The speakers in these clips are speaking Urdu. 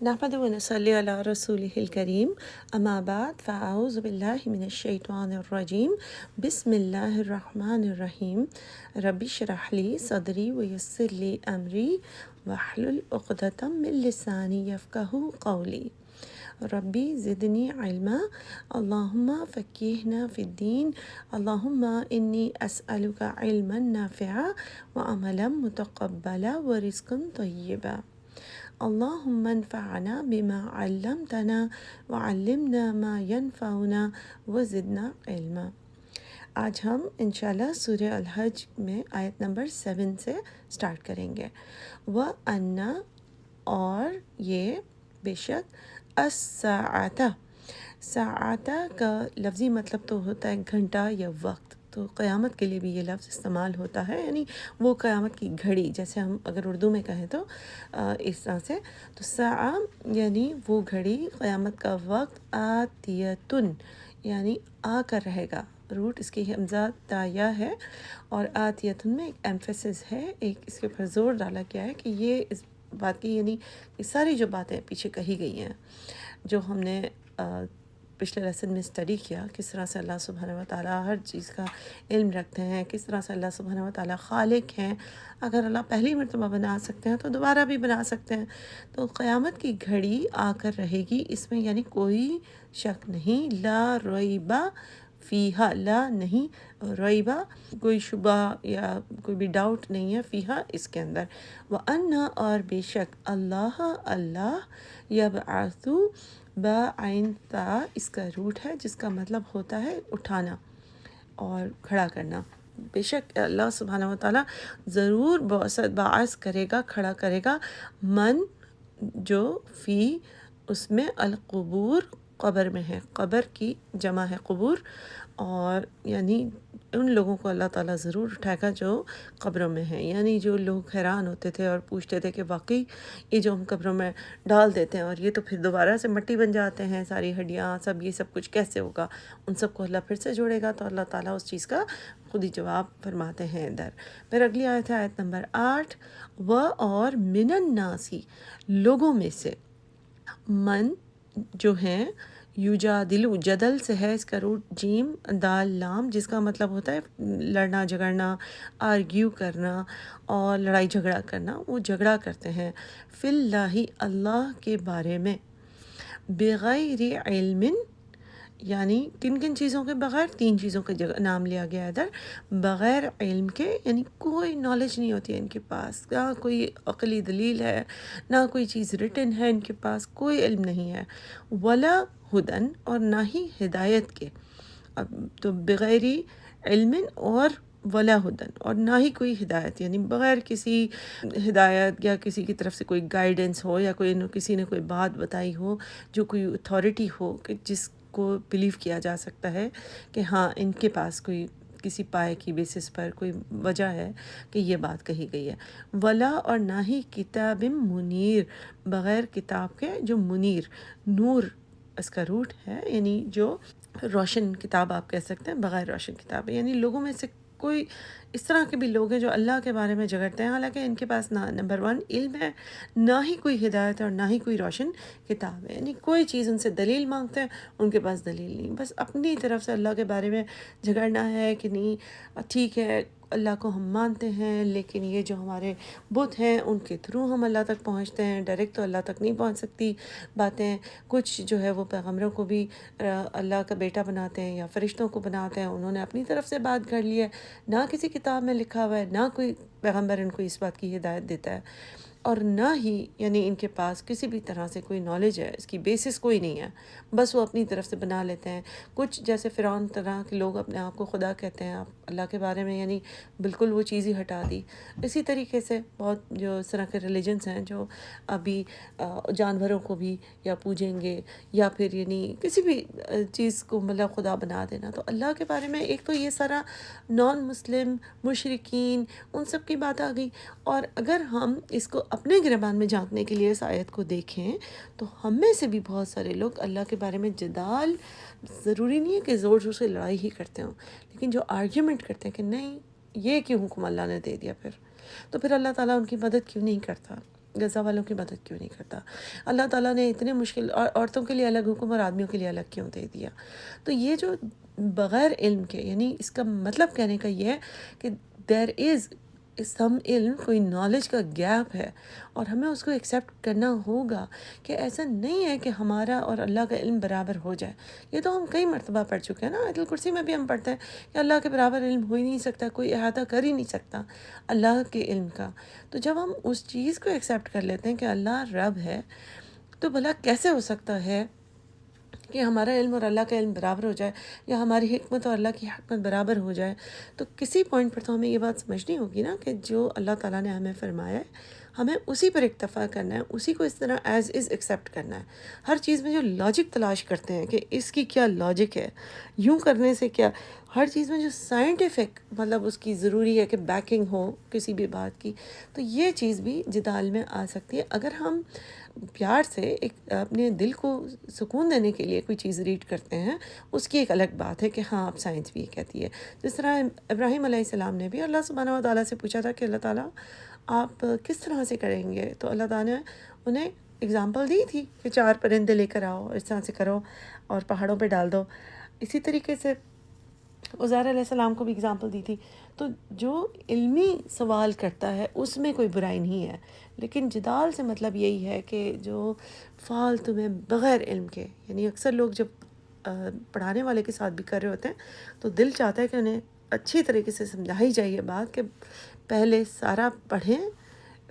نحمد و نصلی علی رسوله الکریم اما بعد فاعوذ باللہ من الشیطان الرجیم بسم اللہ الرحمن الرحیم رب اشرح لی صدری ویسر لی امری واحلل عقدۃ من لسانی یفقہوا قولی ربی زدنی علما اللہم فقہنا فی الدین اللہم انی اسألک علما نافعا وعملا متقبلا ورزقا طیبا اللہم انفعنا بما علمتنا وعلمنا ما ينفعنا وزدنا علما۔ آج ہم انشاءاللہ سورہ الحج میں آیت نمبر 7 سے سٹارٹ کریں گے۔ وَأَنَّ اور یہ بے شک الساعۃ، ساعت کا لفظی مطلب تو ہوتا ہے گھنٹہ یا وقت، تو قیامت کے لیے بھی یہ لفظ استعمال ہوتا ہے، یعنی وہ قیامت کی گھڑی، جیسے ہم اگر اردو میں کہیں تو اس طرح سے، تو ساعہ یعنی وہ گھڑی، قیامت کا وقت، آتیتن یعنی آ کر رہے گا، روٹ اس کی حمزہ تایا ہے، اور آتیتن میں ایک ایمفیسس ہے، ایک اس کے اوپر زور ڈالا گیا ہے کہ یہ اس بات کی، یعنی یہ ساری جو باتیں پیچھے کہی گئی ہیں، جو ہم نے پچھلے لیسن میں اسٹڈی کیا، کس طرح سے اللہ سبحانہ و تعالیٰ ہر چیز کا علم رکھتے ہیں، کس طرح سے اللہ سبحانہ و تعالیٰ خالق ہیں، اگر اللہ پہلی مرتبہ بنا سکتے ہیں تو دوبارہ بھی بنا سکتے ہیں، تو قیامت کی گھڑی آ کر رہے گی، اس میں یعنی کوئی شک نہیں، لا ریبہ فیہا، لا نہیں، ریبہ کوئی شبہ یا کوئی بھی ڈاؤٹ نہیں ہے، فیہا اس کے اندر، وَأَنَّ اور بے شک اللہ یبعث با عین تا اس کا روٹ ہے، جس کا مطلب ہوتا ہے اٹھانا اور کھڑا کرنا۔ بے شک اللہ سبحانہ و تعالیٰ ضرور باعث کرے گا، کھڑا کرے گا، من جو فی اس میں القبور قبر میں ہے، قبر کی جمع ہے قبور، اور یعنی ان لوگوں کو اللہ تعالیٰ ضرور اٹھائے گا جو قبروں میں ہیں، یعنی جو لوگ حیران ہوتے تھے اور پوچھتے تھے کہ واقعی یہ جو ہم قبروں میں ڈال دیتے ہیں اور یہ تو پھر دوبارہ سے مٹی بن جاتے ہیں، ساری ہڈیاں سب، یہ سب کچھ کیسے ہوگا، ان سب کو اللہ پھر سے جوڑے گا، تو اللہ تعالیٰ اس چیز کا خود ہی جواب فرماتے ہیں ادھر۔ پھر اگلی آیت ہے آیت نمبر 8، و اور من الناسی لوگوں میں سے، من جو ہیں، یجادلو جدل سے ہے، اس کا روٹ جیم دال لام، جس کا مطلب ہوتا ہے لڑنا جھگڑنا، آرگیو کرنا اور لڑائی جھگڑا کرنا، وہ جھگڑا کرتے ہیں، فی اللہ اللہ کے بارے میں، بغیر علم یعنی کن کن چیزوں کے بغیر، 3 چیزوں کے نام لیا گیا ادھر، بغیر علم کے، یعنی کوئی نالج نہیں ہوتی ہے ان کے پاس، نہ کوئی عقلی دلیل ہے، نہ کوئی چیز ریٹن ہے ان کے پاس، کوئی علم نہیں ہے، ولا ہدن اور نہ ہی ہدایت کے، اب تو بغیر علم اور ولا ہدن اور نہ ہی کوئی ہدایت، یعنی بغیر کسی ہدایت یا کسی کی طرف سے کوئی گائیڈنس ہو، یا کوئی کسی نے کوئی بات بتائی ہو، جو کوئی اتھارٹی ہو کہ جس کو بلیو کیا جا سکتا ہے کہ ہاں ان کے پاس کوئی کسی پائے کی بیسس پر کوئی وجہ ہے کہ یہ بات کہی گئی ہے، ولا اور نہ ہی کتاب منیر بغیر کتاب کے جو منیر، نور اس کا روٹ ہے، یعنی جو روشن کتاب آپ کہہ سکتے ہیں، بغیر روشن کتاب، یعنی لوگوں میں سے کوئی اس طرح کے بھی لوگ ہیں جو اللہ کے بارے میں جھگڑتے ہیں، حالانکہ ان کے پاس نہ نمبر 1 علم ہے، نہ ہی کوئی ہدایت اور نہ ہی کوئی روشن کتاب ہے، یعنی کوئی چیز ان سے دلیل مانگتے ہیں، ان کے پاس دلیل نہیں، بس اپنی طرف سے اللہ کے بارے میں جھگڑنا ہے کہ نہیں ٹھیک ہے اللہ کو ہم مانتے ہیں، لیکن یہ جو ہمارے بت ہیں ان کے تھرو ہم اللہ تک پہنچتے ہیں، ڈائریکٹ تو اللہ تک نہیں پہنچ سکتی باتیں، کچھ جو ہے وہ پیغمبروں کو بھی اللہ کا بیٹا بناتے ہیں یا فرشتوں کو بناتے ہیں، انہوں نے اپنی طرف سے بات کر لی ہے، نہ کسی کتاب میں لکھا ہوا ہے، نہ کوئی پیغمبر ان کو اس بات کی ہدایت دیتا ہے، اور نہ ہی یعنی ان کے پاس کسی بھی طرح سے کوئی نالج ہے، اس کی بیسس کوئی نہیں ہے، بس وہ اپنی طرف سے بنا لیتے ہیں، کچھ جیسے فرعون طرح کے لوگ اپنے آپ کو خدا کہتے ہیں، آپ اللہ کے بارے میں یعنی بالکل وہ چیز ہی ہٹا دی، اسی طریقے سے بہت جو اس طرح کے ریلیجنس ہیں جو ابھی جانوروں کو بھی یا پوجیں گے یا پھر یعنی کسی بھی چیز کو مطلب خدا بنا دینا، تو اللہ کے بارے میں ایک تو یہ سارا نان مسلم مشرکین ان سب کی بات آ گئی، اور اگر ہم اس کو اپنے گریبان میں جھانکنے کے لیے اس آیت کو دیکھیں تو ہم میں سے بھی بہت سارے لوگ اللہ کے بارے میں جدال، ضروری نہیں ہے کہ زور زور سے لڑائی ہی کرتے ہوں، لیکن جو آرگیومنٹ کرتے ہیں کہ نہیں یہ کیوں حکم اللہ نے دے دیا، پھر تو پھر اللہ تعالیٰ ان کی مدد کیوں نہیں کرتا، غزہ والوں کی مدد کیوں نہیں کرتا؟ اللہ تعالیٰ نے اتنے مشکل اور عورتوں کے لیے الگ حکم اور آدمیوں کے لیے الگ کیوں دے دیا؟ تو یہ جو بغیر علم کے، یعنی اس کا مطلب کہنے کا یہ ہے کہ دیر از سم علم، کوئی نالج کا گیپ ہے، اور ہمیں اس کو ایکسیپٹ کرنا ہوگا کہ ایسا نہیں ہے کہ ہمارا اور اللہ کا علم برابر ہو جائے۔ یہ تو ہم کئی مرتبہ پڑھ چکے ہیں نا، آیت الکرسی میں بھی ہم پڑھتے ہیں کہ اللہ کے برابر علم ہو ہی نہیں سکتا، کوئی احاطہ کر ہی نہیں سکتا اللہ کے علم کا۔ تو جب ہم اس چیز کو ایکسیپٹ کر لیتے ہیں کہ اللہ رب ہے، تو بھلا کیسے ہو سکتا ہے کہ ہمارا علم اور اللہ کا علم برابر ہو جائے، یا ہماری حکمت اور اللہ کی حکمت برابر ہو جائے؟ تو کسی پوائنٹ پر تو ہمیں یہ بات سمجھنی ہوگی نا کہ جو اللہ تعالیٰ نے ہمیں فرمایا ہے ہمیں اسی پر اکتفا کرنا ہے، اسی کو اس طرح ایز از ایکسیپٹ کرنا ہے۔ ہر چیز میں جو لاجک تلاش کرتے ہیں کہ اس کی کیا لاجک ہے، یوں کرنے سے کیا، ہر چیز میں جو سائنٹیفک مطلب اس کی ضروری ہے کہ بیکنگ ہو کسی بھی بات کی، تو یہ چیز بھی جدال میں آ سکتی ہے۔ اگر ہم پیار سے ایک اپنے دل کو سکون دینے کے لیے کوئی چیز ریڈ کرتے ہیں، اس کی ایک الگ بات ہے کہ ہاں اب سائنس بھی یہ کہتی ہے۔ جس طرح ابراہیم علیہ السلام نے بھی اللہ سبحانہ و تعالیٰ سے پوچھا تھا کہ اللہ تعالیٰ آپ کس طرح سے کریں گے، تو اللہ تعالیٰ نے انہیں اگزامپل دی تھی کہ 4 پرندے لے کر آؤ، اس طرح سے کرو اور پہاڑوں پہ ڈال دو۔ اسی طریقے سے عزیر علیہ السلام کو بھی اگزامپل دی تھی۔ تو جو علمی سوال کرتا ہے اس میں کوئی برائی نہیں ہے، لیکن جدال سے مطلب یہی ہے کہ جو فالتو میں بغیر علم کے، یعنی اکثر لوگ جب پڑھانے والے کے ساتھ بھی کر رہے ہوتے ہیں تو دل چاہتا ہے کہ انہیں اچھی طریقے سے سمجھائی جائے یہ بات کہ پہلے سارا پڑھیں،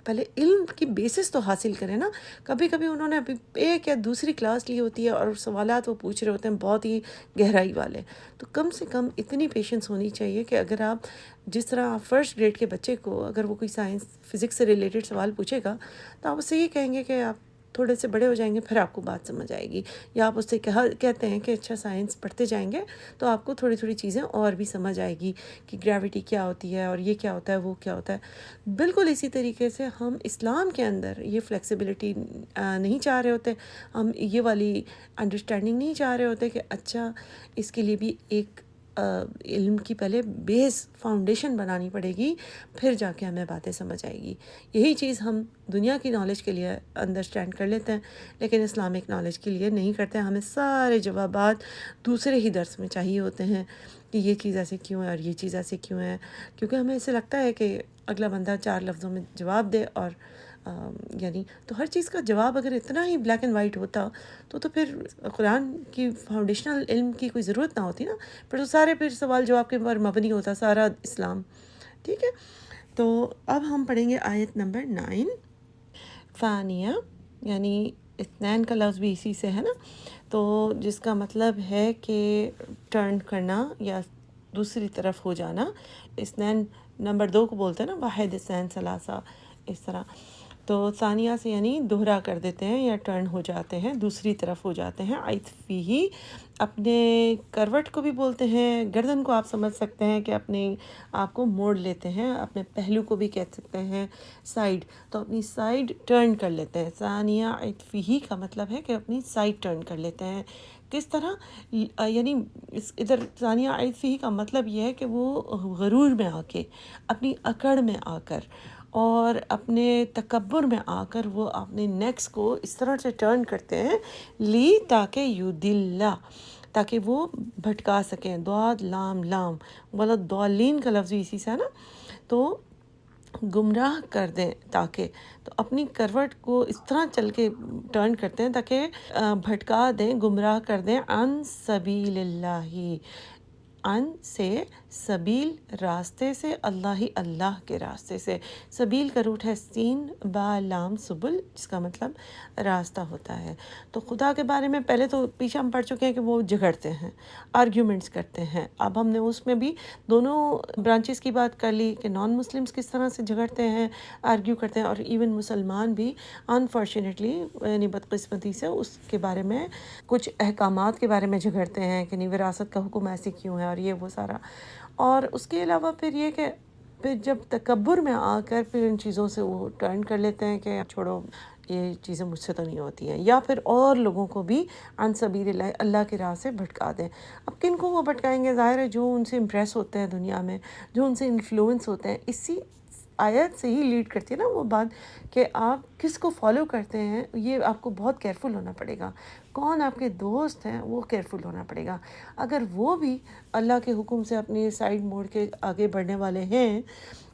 پہلے علم کی بیسس تو حاصل کریں نا۔ کبھی کبھی انہوں نے ابھی ایک یا دوسری کلاس لی ہوتی ہے اور سوالات وہ پوچھ رہے ہوتے ہیں بہت ہی گہرائی والے، تو کم سے کم اتنی پیشنس ہونی چاہیے کہ اگر آپ جس طرح آپ فرسٹ گریڈ کے بچے کو اگر وہ کوئی سائنس فزکس سے ریلیٹڈ سوال پوچھے گا تو آپ اس سے یہ کہیں گے کہ آپ تھوڑے سے بڑے ہو جائیں گے پھر آپ کو بات سمجھ آئے گی، یا آپ اس سے کہتے ہیں کہ اچھا سائنس پڑھتے جائیں گے تو آپ کو تھوڑی تھوڑی چیزیں اور بھی سمجھ آئے گی کہ گریوٹی کیا ہوتی ہے اور یہ کیا ہوتا ہے وہ کیا ہوتا ہے۔ بالکل اسی طریقے سے ہم اسلام کے اندر یہ فلیکسیبلٹی نہیں چاہ رہے ہوتے، ہم یہ والی انڈرسٹینڈنگ نہیں چاہ رہے ہوتے کہ اچھا اس کے لیے بھی ایک علم کی پہلے بیس فاؤنڈیشن بنانی پڑے گی، پھر جا کے ہمیں باتیں سمجھ آئے گی۔ یہی چیز ہم دنیا کی نالج کے لیے انڈرسٹینڈ کر لیتے ہیں لیکن اسلامک نالج کے لیے نہیں کرتے ہیں۔ ہمیں سارے جوابات دوسرے ہی درس میں چاہیے ہوتے ہیں کہ یہ چیز ایسے کیوں ہے اور یہ چیز ایسے کیوں ہے، کیونکہ ہمیں ایسے لگتا ہے کہ اگلا بندہ 4 لفظوں میں جواب دے، اور یعنی تو ہر چیز کا جواب اگر اتنا ہی بلیک اینڈ وائٹ ہوتا تو پھر قرآن کی فاؤنڈیشنل علم کی کوئی ضرورت نہ ہوتی نا، پھر تو سارے پھر سوال جواب کے پر مبنی ہوتا سارا اسلام۔ ٹھیک ہے، تو اب ہم پڑھیں گے آیت نمبر 9۔ ثانیہ یعنی اثنین کا لفظ بھی اسی سے ہے نا، تو جس کا مطلب ہے کہ ٹرن کرنا یا دوسری طرف ہو جانا۔ اثنین نمبر 2 کو بولتے ہیں نا، واحد اثنین ثلاثہ، اس طرح۔ تو ثانیہ سے یعنی دوہرا کر دیتے ہیں یا ٹرن ہو جاتے ہیں، دوسری طرف ہو جاتے ہیں۔ عید فیہی اپنے کروٹ کو بھی بولتے ہیں، گردن کو آپ سمجھ سکتے ہیں کہ اپنے آپ کو موڑ لیتے ہیں، اپنے پہلو کو بھی کہہ سکتے ہیں سائیڈ، تو اپنی سائیڈ ٹرن کر لیتے ہیں۔ ثانیہ عید فیہی کا مطلب ہے کہ اپنی سائیڈ ٹرن کر لیتے ہیں۔ کس طرح؟ یعنی ادھر ثانیہ عید فیہی کا مطلب یہ ہے کہ وہ غرور میں آ کے، اپنی اکڑ میں آ کر اور اپنے تکبر میں آ کر وہ اپنے نیکس کو اس طرح سے ٹرن کرتے ہیں لی تاکہ یدلّہ، تاکہ وہ بھٹکا سکیں۔ ضاد لام لام ولا الضالین کا لفظ بھی اسی سے ہے نا، تو گمراہ کر دیں تاکہ، تو اپنی کروٹ کو اس طرح چل کے ٹرن کرتے ہیں تاکہ بھٹکا دیں، گمراہ کر دیں، عن سبیل اللہ، عن سے سبیل راستے سے، اللہ ہی اللہ کے راستے سے۔ سبیل کا روٹ ہے سین با لام سبل، جس کا مطلب راستہ ہوتا ہے۔ تو خدا کے بارے میں پہلے تو پیچھے ہم پڑھ چکے ہیں کہ وہ جھگڑتے ہیں، آرگیومنٹس کرتے ہیں۔ اب ہم نے اس میں بھی دونوں برانچز کی بات کر لی کہ نان مسلمس کس طرح سے جھگڑتے ہیں، آرگیو کرتے ہیں، اور ایون مسلمان بھی انفارچونیٹلی یعنی بدقسمتی سے اس کے بارے میں کچھ احکامات کے بارے میں جھگڑتے ہیں کہ نہیں وراثت کا حکم ایسے کیوں ہے اور یہ وہ سارا۔ اور اس کے علاوہ پھر یہ کہ پھر جب تکبر میں آ کر پھر ان چیزوں سے وہ ٹرن کر لیتے ہیں کہ چھوڑو یہ چیزیں مجھ سے تو نہیں ہوتی ہیں، یا پھر اور لوگوں کو بھی عن سبیل اللہ، اللہ کی راہ سے بھٹکا دیں۔ اب کن کو وہ بھٹکائیں گے؟ ظاہر ہے جو ان سے امپریس ہوتے ہیں دنیا میں، جو ان سے انفلوئنس ہوتے ہیں، اسی آیت سے ہی لیڈ کرتی ہے نا وہ بات کہ آپ کس کو فالو کرتے ہیں، یہ آپ کو بہت کیئرفل ہونا پڑے گا. کون آپ کے دوست ہیں وہ کیئرفل ہونا پڑے گا. اگر وہ بھی اللہ کے حکم سے اپنی سائڈ موڑ کے آگے بڑھنے والے ہیں،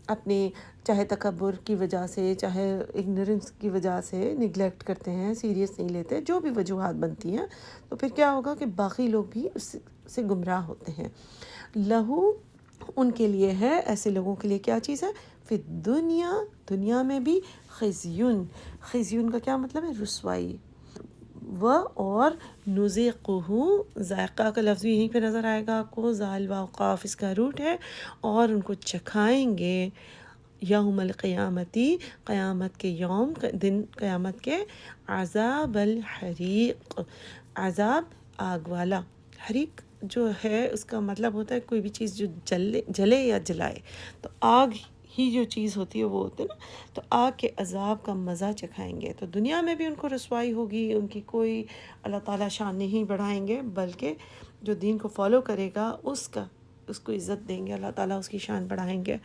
اپنی چاہے تکبر کی وجہ سے، چاہے اگنورنس کی وجہ سے نگلیکٹ کرتے ہیں، سیریس نہیں لیتے، جو بھی وجوہات بنتی ہیں، تو پھر کیا ہوگا کہ باقی لوگ بھی اس سے گمراہ ہوتے ہیں. لہو ان کے لیے ہے، ایسے لوگوں کے لیے کیا چیز ہے، پھر دنیا میں بھی خزیون. خزیون کا کیا مطلب ہے، رسوائی. اور نذیقہ، ذائقہ کا لفظ بھی یہیں پہ نظر آئے گا آپ کو، ذال واو قاف اس کا روٹ ہے، اور ان کو چکھائیں گے یوم القیامتی، قیامت کے یوم، دن قیامت کے، عذاب الحریق، عذاب آگ والا. حریق جو ہے اس کا مطلب ہوتا ہے کوئی بھی چیز جو جلے یا جلائے، تو آگ ہی جو چیز ہوتی ہے وہ ہوتی ہے نا، تو آگ کے عذاب کا مزہ چکھائیں گے. تو دنیا میں بھی ان کو رسوائی ہوگی، ان کی کوئی اللہ تعالیٰ شان نہیں بڑھائیں گے، بلکہ جو دین کو فالو کرے گا اس کو عزت دیں گے، اللہ تعالیٰ اس کی شان بڑھائیں گے.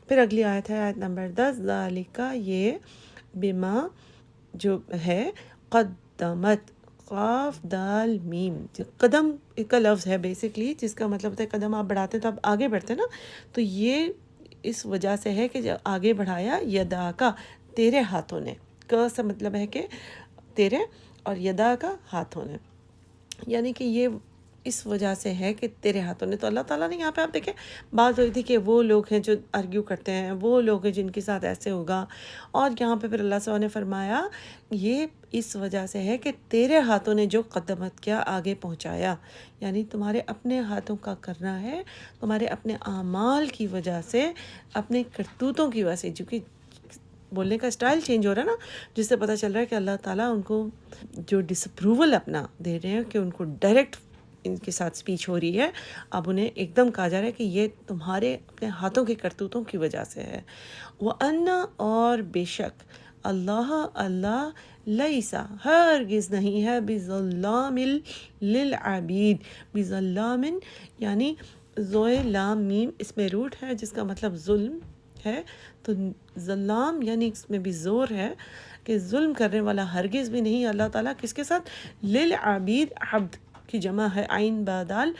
پھر اگلی آیت ہے، آیت نمبر 10، ذالک، یہ، بما، جو ہے، قدمت، قاف دال میم، قدم کا لفظ ہے بیسکلی، جس کا مطلب ہوتا ہے قدم آپ بڑھاتے ہیں تو آپ آگے بڑھتے ہیں نا، تو یہ اس وجہ سے ہے کہ جب آگے بڑھایا، یدا کا، تیرے ہاتھوں نے، کا سے مطلب ہے کہ تیرے، اور یدا کا ہاتھوں نے، یعنی کہ یہ اس وجہ سے ہے کہ تیرے ہاتھوں نے. تو اللہ تعالیٰ نے یہاں پہ آپ دیکھیں بات ہوئی تھی کہ وہ لوگ ہیں جو آرگیو کرتے ہیں، وہ لوگ ہیں جن کے ساتھ ایسے ہوگا، اور یہاں پہ پھر اللہ نے فرمایا یہ اس وجہ سے ہے کہ تیرے ہاتھوں نے جو قدمت کیا، آگے پہنچایا، یعنی تمہارے اپنے ہاتھوں کا کرنا ہے، تمہارے اپنے اعمال کی وجہ سے، اپنے کرتوتوں کی وجہ سے، جو کہ بولنے کا اسٹائل چینج ہو رہا ہے نا، جس سے پتہ چل رہا ہے کہ اللہ تعالیٰ ان کو جو ڈس اپروول اپنا دے رہے ہیں، کہ ان کو ڈائریکٹ ان کے ساتھ سپیچ ہو رہی ہے، اب انہیں ایک دم کہا جا رہا ہے کہ یہ تمہارے اپنے ہاتھوں کے کرتوتوں کی وجہ سے ہے. وَأَنَّ، اور بے شک، اللہ لیسا، ہرگز نہیں ہے، بظلام للعبید، بظلام یعنی زوئے لام میم اس میں روٹ ہے جس کا مطلب ظلم ہے، تو ظلام یعنی اس میں بھی زور ہے کہ ظلم کرنے والا ہرگز بھی نہیں اللہ تعالیٰ. کس کے ساتھ، للعبید، عبد کی جمع ہے عین با دال،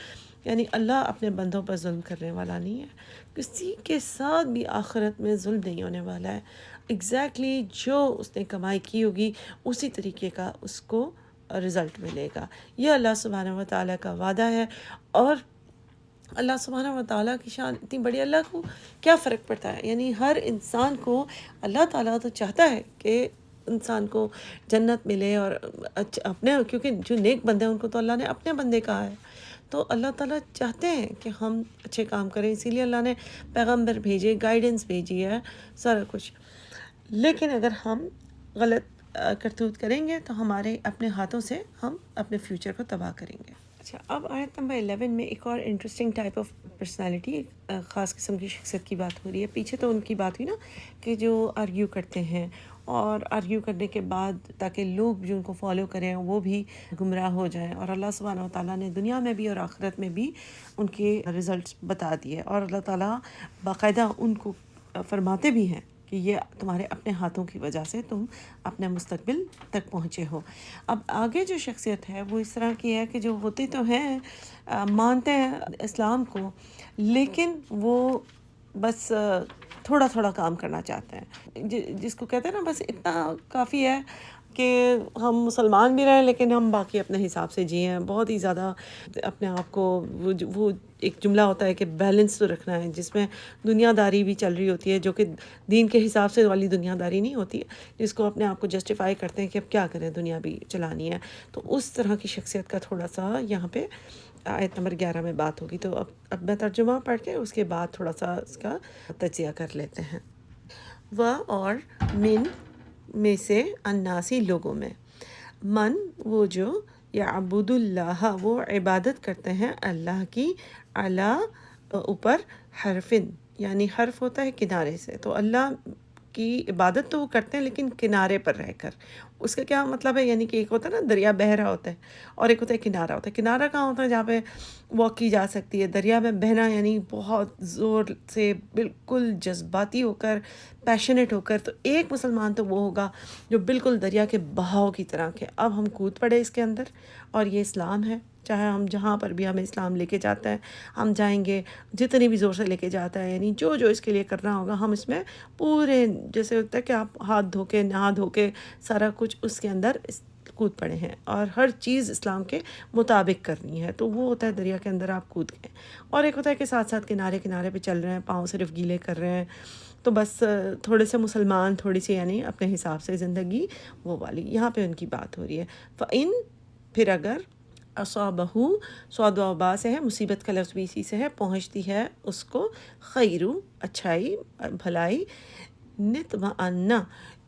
یعنی اللہ اپنے بندوں پر ظلم کرنے والا نہیں ہے، کسی کے ساتھ بھی آخرت میں ظلم نہیں ہونے والا ہے. ایگزیکٹلی جو اس نے کمائی کی ہوگی اسی طریقے کا اس کو رزلٹ ملے گا. یہ اللہ سبحانہ و تعالیٰ کا وعدہ ہے. اور اللہ سبحانہ و تعالیٰ کی شان اتنی بڑی، اللہ کو کیا فرق پڑتا ہے، یعنی ہر انسان کو اللہ تعالیٰ تو چاہتا ہے کہ انسان کو جنت ملے، اور اپنے، کیونکہ جو نیک بندے ہیں ان کو تو اللہ نے اپنے بندے کہا ہے، تو اللہ تعالیٰ چاہتے ہیں کہ ہم اچھے کام کریں، اسی لیے اللہ نے پیغمبر بھیجے، گائیڈنس بھیجی ہے، سارا کچھ. لیکن اگر ہم غلط کرتوت کریں گے تو ہمارے اپنے ہاتھوں سے ہم اپنے فیوچر کو تباہ کریں گے. اچھا، اب آیت نمبر 11 میں ایک اور انٹرسٹنگ ٹائپ آف پرسنالٹی، ایک خاص قسم کی شخصیت کی بات ہو رہی ہے. پیچھے تو ان کی بات ہوئی نا کہ جو آرگیو کرتے ہیں، اور آرگیو کرنے کے بعد تاکہ لوگ جو ان کو فالو کریں وہ بھی گمراہ ہو جائیں، اور اللہ سبحانہ و تعالیٰ نے دنیا میں بھی اور آخرت میں بھی ان کے رزلٹس بتا دیے، اور اللہ تعالیٰ باقاعدہ ان کو فرماتے بھی ہیں کہ یہ تمہارے اپنے ہاتھوں کی وجہ سے تم اپنے مستقبل تک پہنچے ہو. اب آگے جو شخصیت ہے وہ اس طرح کی ہے کہ جو ہوتے تو ہیں، مانتے ہیں اسلام کو، لیکن وہ بس تھوڑا تھوڑا کام کرنا چاہتے ہیں، جس کو کہتے ہیں نا بس اتنا کافی ہے کہ ہم مسلمان بھی رہیں لیکن ہم باقی اپنے حساب سے جئیں. بہت ہی زیادہ اپنے آپ کو وہ ایک جملہ ہوتا ہے کہ بیلنس تو رکھنا ہے، جس میں دنیا داری بھی چل رہی ہوتی ہے، جو کہ دین کے حساب سے والی دنیا داری نہیں ہوتی ہے، جس کو اپنے آپ کو جسٹیفائی کرتے ہیں کہ اب کیا کریں، دنیا بھی چلانی ہے. تو اس طرح کی شخصیت کا تھوڑا سا یہاں پہ آیت نمبر 11 میں بات ہوگی. تو اب میں ترجمہ پڑھ کے اس کے بعد تھوڑا سا اس کا تجزیہ کر لیتے ہیں. اور من میں سے، الناسی، لوگوں میں، من وہ جو، یعبد اللہ وہ عبادت کرتے ہیں اللہ کی، علی اوپر، حرفن یعنی حرف ہوتا ہے کنارے سے، تو اللہ کی عبادت تو وہ کرتے ہیں لیکن کنارے پر رہ کر. اس کا کیا مطلب ہے؟ یعنی کہ ایک ہوتا ہے نا دریا بہہ رہا ہوتا ہے اور ایک ہوتا ہے کنارہ ہوتا ہے. کنارہ کہاں ہوتا ہے؟ جہاں پہ واک کی جا سکتی ہے. دریا میں بہنا یعنی بہت زور سے بالکل جذباتی ہو کر، پیشنیٹ ہو کر. تو ایک مسلمان تو وہ ہوگا جو بالکل دریا کے بہاؤ کی طرح کے اب ہم کود پڑے اس کے اندر، اور یہ اسلام ہے. چاہے ہم جہاں پر بھی ہمیں اسلام لے کے جاتا ہے ہم جائیں گے، جتنی بھی زور سے لے کے جاتا ہے، یعنی جو اس کے لیے کرنا ہوگا ہم اس میں پورے، جیسے ہوتا ہے کہ آپ ہاتھ دھو کے نہا دھو کے سارا کچھ اس کے اندر کود پڑے ہیں اور ہر چیز اسلام کے مطابق کرنی ہے. تو وہ ہوتا ہے دریا کے اندر آپ کود گئے. اور ایک ہوتا ہے کہ ساتھ ساتھ کنارے کنارے پہ چل رہے ہیں، پاؤں صرف گیلے کر رہے ہیں. تو بس تھوڑے سے مسلمان، تھوڑی سی یعنی اپنے حساب سے زندگی وہ والی. یہاں پہ ان کی بات ہو رہی ہے. فَإِن، پھر اگر، اصابہ، صاد و با سے ہے، مصیبت کا لفظ بھی اسی سے ہے، پہنچتی ہے اس کو، خیرو، اچھائی، بھلائی، نطمئن،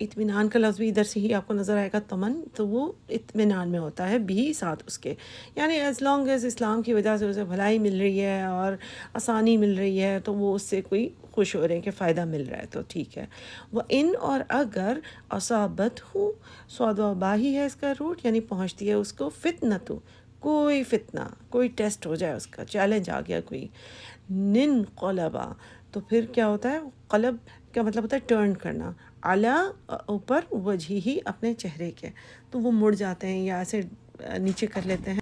اطمینان کا لفظ بھی ادھر سے ہی آپ کو نظر آئے گا، تمن، تو وہ اطمینان میں ہوتا ہے، بھی ساتھ اس کے. یعنی ایز لانگ ایز اسلام کی وجہ سے اسے بھلائی مل رہی ہے اور آسانی مل رہی ہے تو وہ اس سے کوئی خوش ہو رہے ہیں کہ فائدہ مل رہا ہے تو ٹھیک ہے. وہ ان، اور اگر، اصابت ہو، صاد و با ہی ہے اس کا روٹ، یعنی پہنچتی ہے اس کو، فتنتو، کوئی فتنہ، کوئی ٹیسٹ ہو جائے، اس کا چیلنج آ گیا کوئی، نن قلبا، تو پھر کیا ہوتا ہے؟ قلب کا مطلب ہوتا ہے ٹرن کرنا، اعلیٰ، اوپر، وجہ ہی، اپنے چہرے کے. تو وہ مڑ جاتے ہیں یا ایسے نیچے کر لیتے ہیں.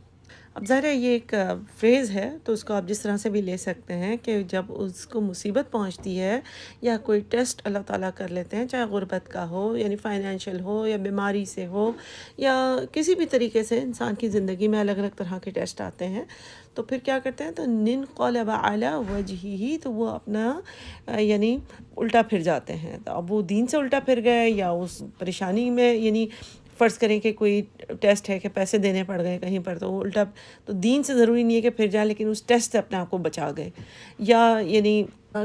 اب ظاہر ہے یہ ایک فریز ہے تو اس کو آپ جس طرح سے بھی لے سکتے ہیں کہ جب اس کو مصیبت پہنچتی ہے یا کوئی ٹیسٹ اللہ تعالیٰ کر لیتے ہیں، چاہے غربت کا ہو، یعنی فائنینشیل ہو، یا بیماری سے ہو، یا کسی بھی طریقے سے انسان کی زندگی میں الگ الگ طرح کے ٹیسٹ آتے ہیں، تو پھر کیا کرتے ہیں؟ تو نن قلب علی وجہہ، تو وہ اپنا یعنی الٹا پھر جاتے ہیں. تو اب وہ دین سے الٹا پھر گئے یا اس پریشانی میں، یعنی فرض کریں کہ کوئی ٹیسٹ ہے کہ پیسے دینے پڑ گئے کہیں پر، تو وہ الٹا، تو دین سے ضروری نہیں ہے کہ پھر جائیں لیکن اس ٹیسٹ سے اپنے آپ کو بچا گئے. یا یعنی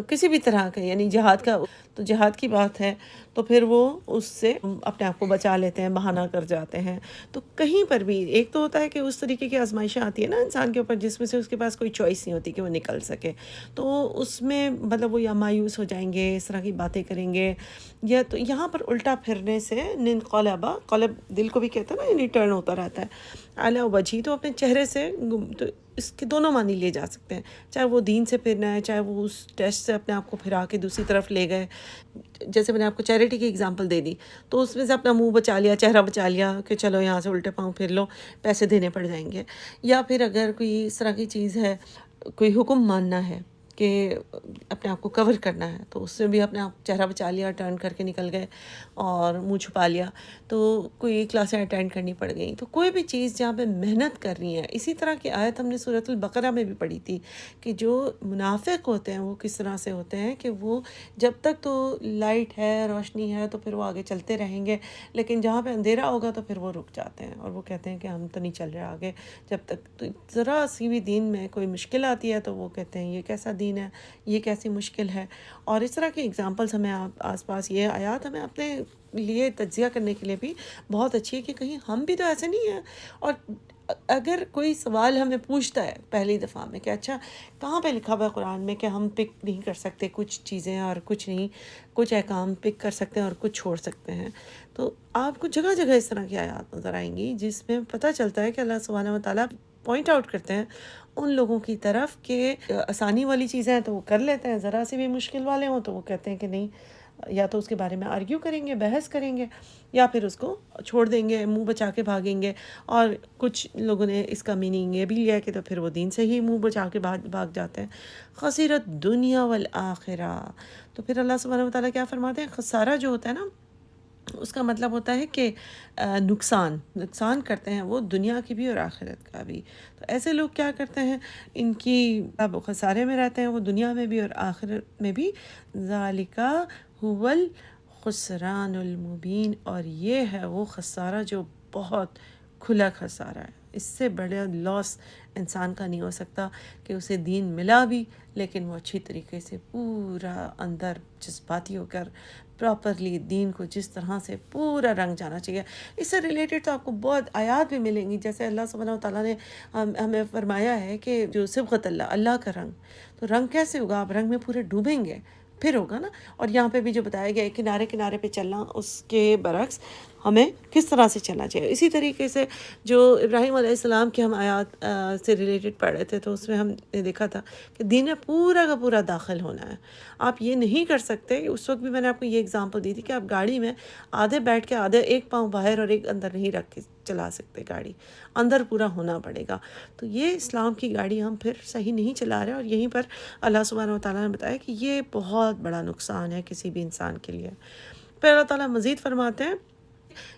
کسی بھی طرح کا، یعنی جہاد کا، تو جہاد کی بات ہے تو پھر وہ اس سے اپنے آپ کو بچا لیتے ہیں، بہانہ کر جاتے ہیں. تو کہیں پر بھی ایک تو ہوتا ہے کہ اس طریقے کی آزمائشیں آتی ہیں نا انسان کے اوپر جس میں سے اس کے پاس کوئی چوائس نہیں ہوتی کہ وہ نکل سکے، تو اس میں مطلب وہ یا مایوس ہو جائیں گے، اس طرح کی باتیں کریں گے. یا تو یہاں پر الٹا پھرنے سے نن قلبہ، قلب دل کو بھی کہتا ہے نا، یعنی ٹرن ہوتا رہتا ہے، اعلیٰ وجہی، تو اپنے چہرے سے. تو اس کے دونوں معنی لیے جا سکتے ہیں، چاہے وہ دین سے پھرنا ہے، چاہے وہ اس ٹیسٹ سے اپنے آپ کو پھرا کے دوسری طرف لے گئے. جیسے میں نے آپ کو چیریٹی کی اگزامپل دے دی، تو اس میں سے اپنا منہ بچا لیا، چہرہ بچا لیا کہ چلو یہاں سے الٹے پاؤں پھر لو، پیسے دینے پڑ جائیں گے. یا پھر اگر کوئی اس طرح کی چیز ہے، کوئی حکم ماننا ہے کہ اپنے آپ کو کور کرنا ہے، تو اس سے بھی اپنے آپ چہرہ بچا لیا، ٹرن کر کے نکل گئے اور منہ چھپا لیا. تو کوئی کلاسیں اٹینڈ کرنی پڑ گئیں. تو کوئی بھی چیز جہاں پہ محنت کرنی ہے، اسی طرح کی آیت ہم نے سورۃ البقرہ میں بھی پڑھی تھی کہ جو منافق ہوتے ہیں وہ کس طرح سے ہوتے ہیں کہ وہ جب تک تو لائٹ ہے، روشنی ہے، تو پھر وہ آگے چلتے رہیں گے، لیکن جہاں پہ اندھیرا ہوگا تو پھر وہ رک جاتے ہیں اور وہ کہتے ہیں کہ ہم تو نہیں چل رہے آگے جب تک. تو ذرا سی بھی دین میں کوئی مشکل آتی ہے تو وہ کہتے ہیں یہ کیسا دین ہے، یہ کیسی مشکل ہے. اور اس طرح کی اگزامپلس ہمیں آس پاس، یہ آیات ہمیں اپنے لیے تجزیہ کرنے کے لیے بھی بہت اچھی ہے کہ کہیں ہم بھی تو ایسے نہیں ہیں. اور اگر کوئی سوال ہمیں پوچھتا ہے پہلی دفعہ میں کہ اچھا کہاں پہ لکھا ہوا ہے قرآن میں کہ ہم پک نہیں کر سکتے کچھ چیزیں اور کچھ نہیں، کچھ احکام پک کر سکتے ہیں اور کچھ چھوڑ سکتے ہیں، تو آپ کو جگہ جگہ اس طرح کی آیات نظر آئیں گی جس میں پتہ چلتا ہے کہ اللہ سبحانہ و تعالیٰ پوائنٹ آؤٹ کرتے ہیں ان لوگوں کی طرف کہ آسانی والی چیزیں ہیں تو وہ کر لیتے ہیں، ذرا سی بھی مشکل والے ہوں تو وہ کہتے ہیں کہ نہیں، یا تو اس کے بارے میں آرگیو کریں گے، بحث کریں گے، یا پھر اس کو چھوڑ دیں گے، منہ بچا کے بھاگیں گے. اور کچھ لوگوں نے اس کا میننگ یہ بھی لیا کہ تو پھر وہ دین سے ہی منہ بچا کے بھاگ جاتے ہیں. خسرت دنیا والآخرہ، تو پھر اللہ سبحانہ و تعالیٰ کیا فرماتے ہیں؟ خسارہ جو ہوتا ہے نا، اس کا مطلب ہوتا ہے کہ نقصان کرتے ہیں وہ دنیا کی بھی اور آخرت کا بھی. تو ایسے لوگ کیا کرتے ہیں؟ ان کی اب خسارے میں رہتے ہیں وہ دنیا میں بھی اور آخرت میں بھی. ذالک هو الخسران المبین، اور یہ ہے وہ خسارہ جو بہت کھلا خسارہ ہے. اس سے بڑا لاس انسان کا نہیں ہو سکتا کہ اسے دین ملا بھی لیکن وہ اچھی طریقے سے پورا اندر جذباتی ہو کر پراپرلی دین کو جس طرح سے پورا رنگ جانا چاہیے. اس سے ریلیٹڈ تو آپ کو بہت آیات بھی ملیں گی، جیسے اللہ سبحانہ و تعالیٰ نے ہمیں فرمایا ہے کہ جو صبغت اللہ، اللہ کا رنگ، تو رنگ کیسے ہوگا؟ آپ رنگ میں پورے ڈوبیں گے پھر ہوگا نا۔ اور یہاں پہ بھی جو بتایا گیا ہے کنارے کنارے پہ چلنا، اس کے برعکس ہمیں کس طرح سے چلنا چاہیے۔ اسی طریقے سے جو ابراہیم علیہ السلام کی ہم آیات سے ریلیٹڈ پڑھ رہے تھے، تو اس میں ہم نے دیکھا تھا کہ دین میں پورا کا پورا داخل ہونا ہے۔ آپ یہ نہیں کر سکتے، اس وقت بھی میں نے آپ کو یہ اگزامپل دی تھی کہ آپ گاڑی میں آدھے بیٹھ کے آدھے ایک پاؤں باہر اور ایک اندر نہیں رکھ کے چلا سکتے، گاڑی اندر پورا ہونا پڑے گا۔ تو یہ اسلام کی گاڑی ہم پھر صحیح نہیں چلا رہے، اور یہیں پر اللہ سبحانہ و تعالیٰ نے بتایا کہ یہ بہت بڑا نقصان ہے کسی بھی انسان کے لیے۔ پھر اللہ تعالیٰ مزید فرماتے ہیں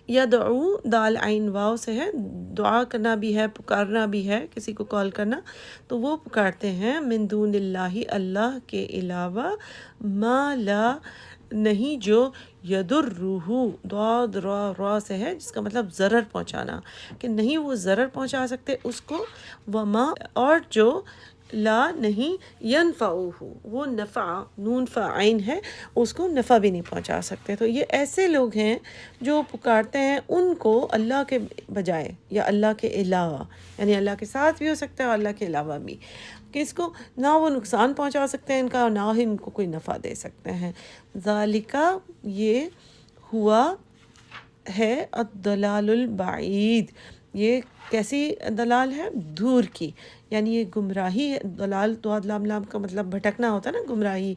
یدعو، دال عین واو سے ہے، دعا کرنا بھی ہے، پکارنا بھی ہے، کسی کو کال کرنا، تو وہ پکارتے ہیں من دون اللہ، اللہ کے علاوہ، ما لا، نہیں، جو یدرہ، ضاد را را سے ہے، جس کا مطلب ضرر پہنچانا، کہ نہیں وہ ضرر پہنچا سکتے اس کو، وما، اور جو لا نہیں، ینفعہ، وہ نفع، نون فعین ہے، اس کو نفع بھی نہیں پہنچا سکتے۔ تو یہ ایسے لوگ ہیں جو پکارتے ہیں ان کو اللہ کے بجائے یا اللہ کے علاوہ، یعنی اللہ کے ساتھ بھی ہو سکتا ہے اور اللہ کے علاوہ بھی، کہ اس کو نہ وہ نقصان پہنچا سکتے ہیں ان کا، نہ ہی ان کو کوئی نفع دے سکتے ہیں۔ ذالکا، یہ ہوا ہے الضلال البعید، یہ کیسی دلال ہے؟ دور کی، یعنی یہ گمراہی ہے۔ دلال تو لام لام کا مطلب بھٹکنا ہوتا ہے نا، گمراہی،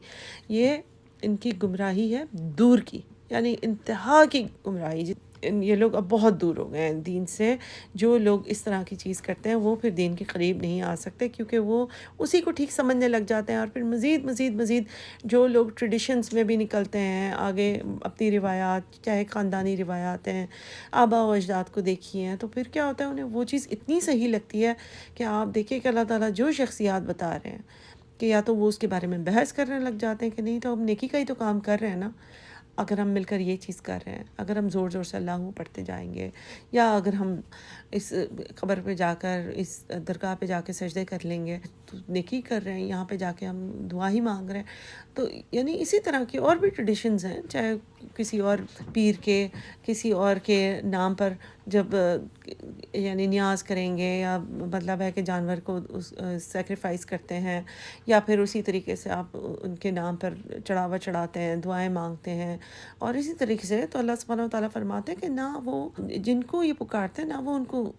یہ ان کی گمراہی ہے دور کی، یعنی انتہا کی گمراہی۔ یہ لوگ اب بہت دور ہو گئے ہیں دین سے۔ جو لوگ اس طرح کی چیز کرتے ہیں وہ پھر دین کے قریب نہیں آ سکتے، کیونکہ وہ اسی کو ٹھیک سمجھنے لگ جاتے ہیں، اور پھر مزید مزید مزید جو لوگ ٹریڈیشنز میں بھی نکلتے ہیں آگے، اپنی روایات، چاہے خاندانی روایات ہیں، آبا و اجداد کو دیکھی ہیں، تو پھر کیا ہوتا ہے، انہیں وہ چیز اتنی صحیح لگتی ہے کہ آپ دیکھیں کہ اللہ تعالیٰ جو شخصیات بتا رہے ہیں کہ یا تو وہ اس کے بارے میں بحث کرنے لگ جاتے ہیں کہ نہیں تو ہم نیکی کا ہی تو کام کر رہے ہیں نا، اگر ہم مل کر یہ چیز کر رہے ہیں، اگر ہم زور زور سے اللہ پڑھتے جائیں گے، یا اگر ہم اس قبر پہ جا کر، اس درگاہ پہ جا کے سجدے کر لیں گے تو نیکی کر رہے ہیں، یہاں پہ جا کے ہم دعا ہی مانگ رہے ہیں۔ تو یعنی اسی طرح کی اور بھی ٹریڈیشنز ہیں، چاہے کسی اور پیر کے، کسی اور کے نام پر جب یعنی نیاز کریں گے، یا مطلب ہے کہ جانور کو سیکریفائس کرتے ہیں، یا پھر اسی طریقے سے آپ ان کے نام پر چڑھاوا چڑھاتے ہیں، دعائیں مانگتے ہیں، اور اسی طریقے سے تو اللہ سبحانہ و تعالیٰ فرماتے ہیں کہ نہ وہ جن کو یہ پکارتے ہیں نہ وہ ان کو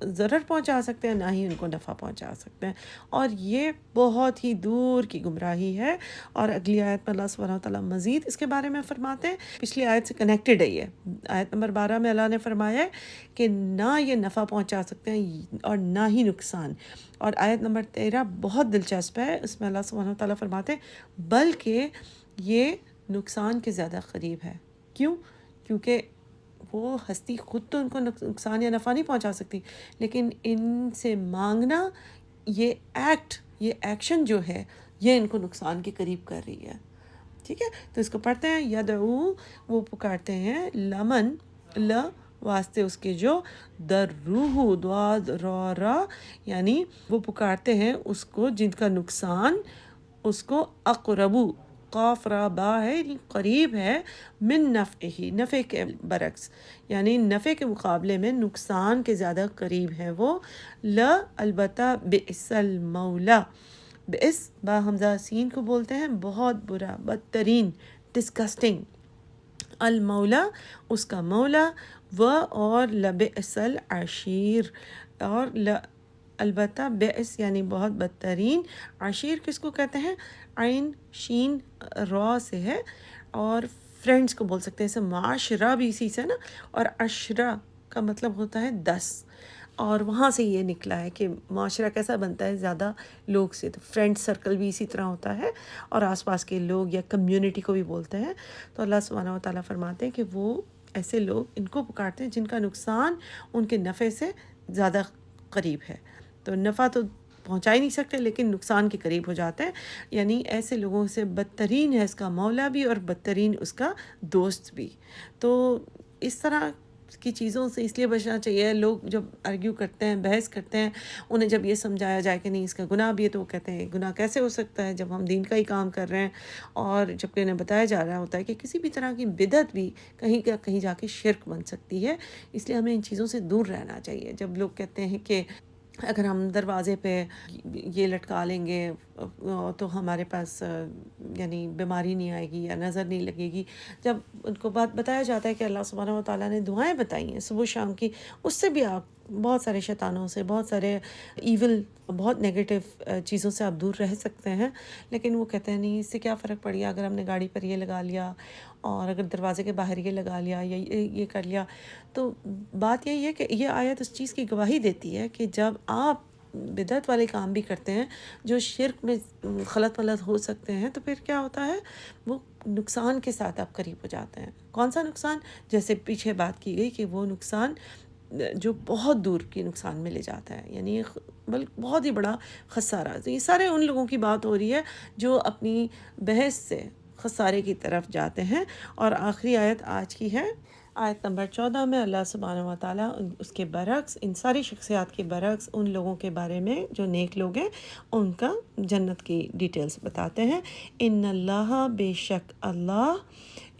ضرر پہنچا سکتے ہیں، نہ ہی ان کو نفع پہنچا سکتے ہیں، اور یہ بہت ہی دور کی گمراہی ہے۔ اور اگلی آیت میں اللہ سبحانہ و تعالیٰ مزید اس کے بارے میں فرماتے ہیں، پچھلی آیت سے کنیکٹڈ ہے یہ، آیت نمبر 12 میں اللہ نے فرمایا ہے کہ نہ یہ نفع پہنچا سکتے ہیں اور نہ ہی نقصان۔ اور آیت نمبر 13 بہت دلچسپ ہے، اس میں اللہ سبحانہ و تعالیٰ فرماتے ہیں بلکہ یہ نقصان کے زیادہ قریب ہے۔ کیوں؟ کیونکہ وہ ہستی خود تو ان کو نقصان یا نفع نہیں پہنچا سکتی، لیکن ان سے مانگنا، یہ ایکٹ، یہ ایکشن جو ہے، یہ ان کو نقصان کے قریب کر رہی ہے۔ ٹھیک ہے، تو اس کو پڑھتے ہیں یدعو، وہ پکارتے ہیں، لمن، واسطے اس کے جو، درروح، ضاد را را، یعنی وہ پکارتے ہیں اس کو جن کا نقصان اس کو، اقربو، قاف را با ہے، یعنی قریب ہے، من نفعہ، نفع کے برعکس، یعنی نفع کے مقابلے میں نقصان کے زیادہ قریب ہے وہ، لا، البتہ، بئس المولا، بئس با حمزہ سین کو بولتے ہیں بہت برا، بدترین، ڈسکسٹنگ، المولا، اس کا مولا، و، اور لبئس العشیر، اور البتہ بئس یعنی بہت بدترین، عشیر کس کو کہتے ہیں؟ عین شین را سے ہے، اور فرینڈز کو بول سکتے ہیں، جیسے معاشرہ بھی اسی سے نا، اور عشرہ کا مطلب ہوتا ہے 10، اور وہاں سے یہ نکلا ہے کہ معاشرہ کیسا بنتا ہے، زیادہ لوگ سے، تو فرینڈ سرکل بھی اسی طرح ہوتا ہے، اور آس پاس کے لوگ یا کمیونٹی کو بھی بولتے ہیں۔ تو اللہ سبحانہ و تعالیٰ فرماتے ہیں کہ وہ ایسے لوگ ان کو پکارتے ہیں جن کا نقصان ان کے نفع سے زیادہ قریب ہے، تو نفع تو پہنچا ہی نہیں سکتے لیکن نقصان کے قریب ہو جاتے ہیں، یعنی ایسے لوگوں سے بدترین ہے اس کا مولا بھی اور بدترین اس کا دوست بھی۔ تو اس طرح کی چیزوں سے اس لیے بچنا چاہیے۔ لوگ جب آرگیو کرتے ہیں، بحث کرتے ہیں، انہیں جب یہ سمجھایا جائے کہ نہیں اس کا گناہ بھی ہے، تو وہ کہتے ہیں گناہ کیسے ہو سکتا ہے جب ہم دین کا ہی کام کر رہے ہیں، اور جبکہ انہیں بتایا جا رہا ہوتا ہے کہ کسی بھی طرح کی بدعت بھی کہیں جا کے شرک بن سکتی ہے، اس لیے ہمیں ان چیزوں سے دور رہنا چاہیے۔ جب لوگ کہتے ہیں کہ اگر ہم دروازے پہ یہ لٹکا لیں گے تو ہمارے پاس یعنی بیماری نہیں آئے گی یا نظر نہیں لگے گی. جب ان کو بات بتایا جاتا ہے کہ اللہ سبحانہ و تعالیٰ نے دعائیں بتائی ہیں صبح شام کی، اس سے بھی آپ بہت سارے شیطانوں سے، بہت سارے ایول، بہت نیگیٹو چیزوں سے آپ دور رہ سکتے ہیں. لیکن وہ کہتے ہیں نہیں، اس سے کیا فرق پڑ گیا اگر ہم نے گاڑی پر یہ لگا لیا اور اگر دروازے کے باہر یہ لگا لیا یا یہ کر لیا. تو بات یہی ہے کہ یہ آیت اس چیز کی گواہی دیتی ہے کہ جب آپ بدعت والے کام بھی کرتے ہیں جو شرک میں خلط ولط ہو سکتے ہیں، تو پھر کیا ہوتا ہے، وہ نقصان کے ساتھ آپ قریب ہو جاتے ہیں. کون سا نقصان؟ جیسے پیچھے بات کی گئی کہ وہ نقصان جو بہت دور کی نقصان میں لے جاتا ہے، یعنی بلکہ بہت ہی بڑا خسارہ. تو یہ سارے ان لوگوں کی بات ہو رہی ہے جو اپنی بحث سے خسارے کی طرف جاتے ہیں. اور آخری آیت آج کی ہے، آیت نمبر 14 میں اللہ سبحانہ و تعالیٰ اس کے برعکس، ان ساری شخصیات کے برعکس ان لوگوں کے بارے میں جو نیک لوگ ہیں ان کا جنت کی ڈیٹیلز بتاتے ہیں. ان اللہ، بے شک اللہ،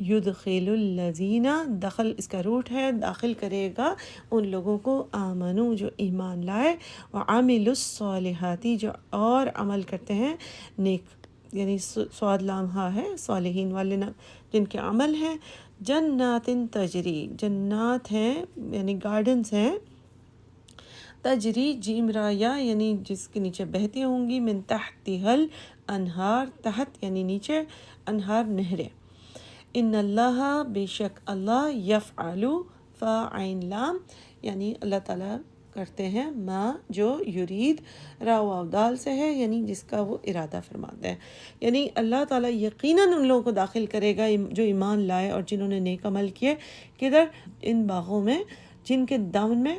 یدخل الذین، دخل اس کا روٹ ہے داخل کرے گا ان لوگوں کو، آمنو جو ایمان لائے، وعملوا الصالحات جو اور عمل کرتے ہیں نیک، یعنی سواد لامحہ ہے صالحین والے جن کے عمل ہیں. جنات تجری، جنات ہیں یعنی گارڈنز ہیں، تجری جیم رایا یعنی جس کے نیچے بہتی ہوں گی، من تحتها الانہار، تحت یعنی نیچے، انہار نہریں. ان اللہ، بے شک اللہ، یفعل، فاعین لام یعنی اللہ تعالیٰ کرتے ہیں، ما جو، یرید را واو دال سے ہے یعنی جس کا وہ ارادہ فرماتے ہیں. یعنی اللہ تعالیٰ یقیناً ان لوگوں کو داخل کرے گا جو ایمان لائے اور جنہوں نے نیک عمل کیے، کدھر، ان باغوں میں جن کے دامن میں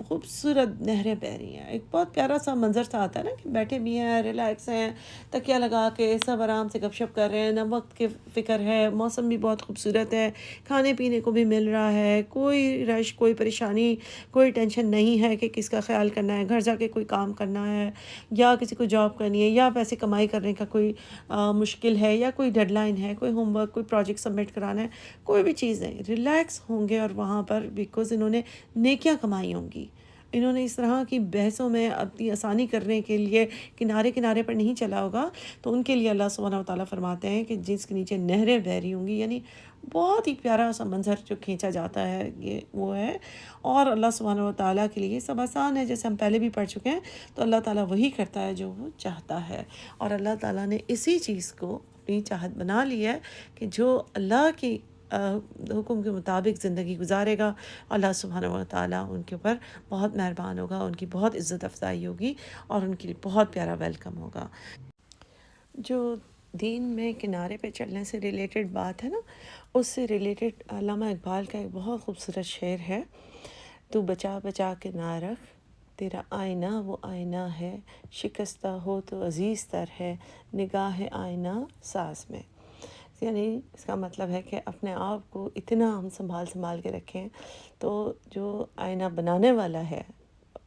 خوبصورت نہریں بہہ رہی ہیں. ایک بہت پیارا سا منظر سا آتا ہے نا کہ بیٹھے بھی ہیں، ریلیکس ہیں، تکیہ لگا کے سب آرام سے گپ شپ کر رہے ہیں، نہ وقت کی فکر ہے، موسم بھی بہت خوبصورت ہے، کھانے پینے کو بھی مل رہا ہے، کوئی رش، کوئی پریشانی، کوئی ٹینشن نہیں ہے کہ کس کا خیال کرنا ہے، گھر جا کے کوئی کام کرنا ہے یا کسی کو جاب کرنی ہے یا پیسے کمائی کرنے کا کوئی مشکل ہے یا کوئی ڈیڈ لائن ہے، کوئی ہوم ورک، کوئی پروجیکٹ سبمٹ کرانا ہے، کوئی بھی چیز نہیں، ریلیکس ہوں گے. اور وہاں پر بیکاز انہوں نے نیکیاں کمائی ہوں گی، انہوں نے اس طرح کی بحثوں میں اپنی آسانی کرنے کے لیے کنارے کنارے پر نہیں چلا ہوگا. تو ان کے لیے اللہ سبحانہ و تعالیٰ فرماتے ہیں کہ جس کے نیچے نہریں بہہ رہی ہوں گی، یعنی بہت ہی پیارا سا منظر جو کھینچا جاتا ہے یہ وہ ہے. اور اللہ سبحانہ و تعالیٰ کے لیے یہ سب آسان ہے، جیسے ہم پہلے بھی پڑھ چکے ہیں. تو اللہ تعالیٰ وہی کرتا ہے جو وہ چاہتا ہے، اور اللہ تعالیٰ نے اسی چیز کو اپنی چاہت بنا لی ہے کہ جو اللہ کی حکم کے مطابق زندگی گزارے گا، اللہ سبحانہ و تعالیٰ ان کے اوپر بہت مہربان ہوگا، ان کی بہت عزت افزائی ہوگی اور ان کے لیے بہت پیارا ویلکم ہوگا. جو دین میں کنارے پہ چلنے سے ریلیٹڈ بات ہے نا، اس سے ریلیٹڈ علامہ اقبال کا ایک بہت خوبصورت شعر ہے، تو بچا بچا کے نہ رکھ، تیرا آئینہ وہ آئینہ ہے، شکستہ ہو تو عزیز تر ہے، نگاہ آئینہ ساز میں. یعنی اس کا مطلب ہے کہ اپنے آپ کو اتنا ہم سنبھال کے رکھیں تو جو آئینہ بنانے والا ہے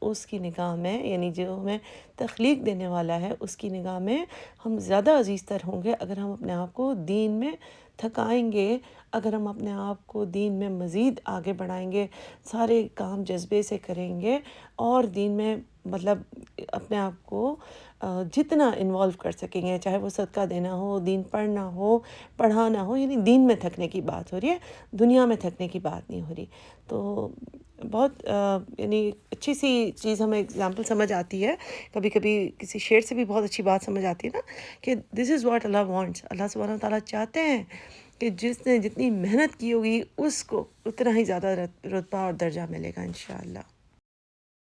اس کی نگاہ میں، یعنی جو ہمیں تخلیق دینے والا ہے اس کی نگاہ میں ہم زیادہ عزیز تر ہوں گے اگر ہم اپنے آپ کو دین میں تھکائیں گے، اگر ہم اپنے آپ کو دین میں مزید آگے بڑھائیں گے، سارے کام جذبے سے کریں گے اور دین میں مطلب اپنے آپ کو جتنا انوالو کر سکیں گے، چاہے وہ صدقہ دینا ہو، دین پڑھنا ہو، پڑھانا ہو، یعنی دین میں تھکنے کی بات ہو رہی ہے، دنیا میں تھکنے کی بات نہیں ہو رہی. تو بہت یعنی اچھی سی چیز ہمیں اگزامپل سمجھ آتی ہے، کبھی کبھی کسی شعر سے بھی بہت اچھی بات سمجھ آتی ہے نا، کہ دس از واٹ اللہ وانٹس. اللہ سبحانہ و تعالیٰ چاہتے ہیں کہ جس نے جتنی محنت کی ہوگی اس کو اتنا ہی زیادہ رتبہ اور درجہ ملے گا انشاءاللہ.